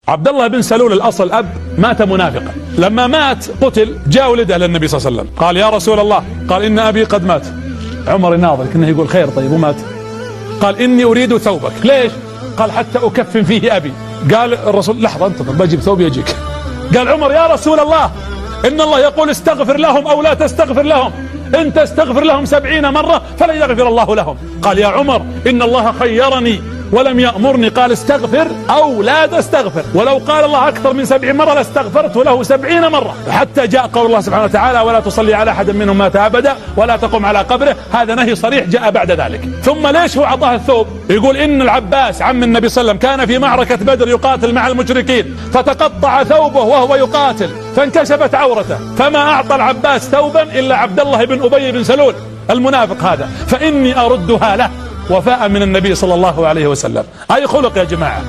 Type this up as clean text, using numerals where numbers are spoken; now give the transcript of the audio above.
عبد الله بن سلول الأصل أب مات منافقا، لما مات قتل جاء ولده للنبي صلى الله عليه وسلم قال: يا رسول الله، قال: إن أبي قد مات. عمر يناظر كأنه يقول: خير طيب ومات؟ قال: إني أريد ثوبك. ليش؟ قال: حتى أكفن فيه أبي. قال الرسول: لحظة انتظر بجيب ثوبي يجيك. قال عمر: يا رسول الله، إن الله يقول استغفر لهم أو لا تستغفر لهم، إن تستغفر لهم 70 مرة فلن يغفر الله لهم. قال: يا عمر، إن الله خيرني ولم يأمرني، قال استغفر أو لا تستغفر، ولو قال الله أكثر من 70 مرة لاستغفرت له 70 مرة، حتى جاء قول الله سبحانه وتعالى: ولا تصلي على أحد منهم مات أبدا ولا تقم على قبره. هذا نهي صريح جاء بعد ذلك. ثم ليش هو أعطاه الثوب؟ يقول إن العباس عم النبي صلى الله عليه وسلم كان في معركة بدر يقاتل مع المشركين، فتقطع ثوبه وهو يقاتل فانكشفت عورته، فما أعطى العباس ثوبا إلا عبد الله بن أبي بن سلول المنافق هذا، فإني أردها له وفاء من النبي صلى الله عليه وسلم. أي خلق يا جماعة.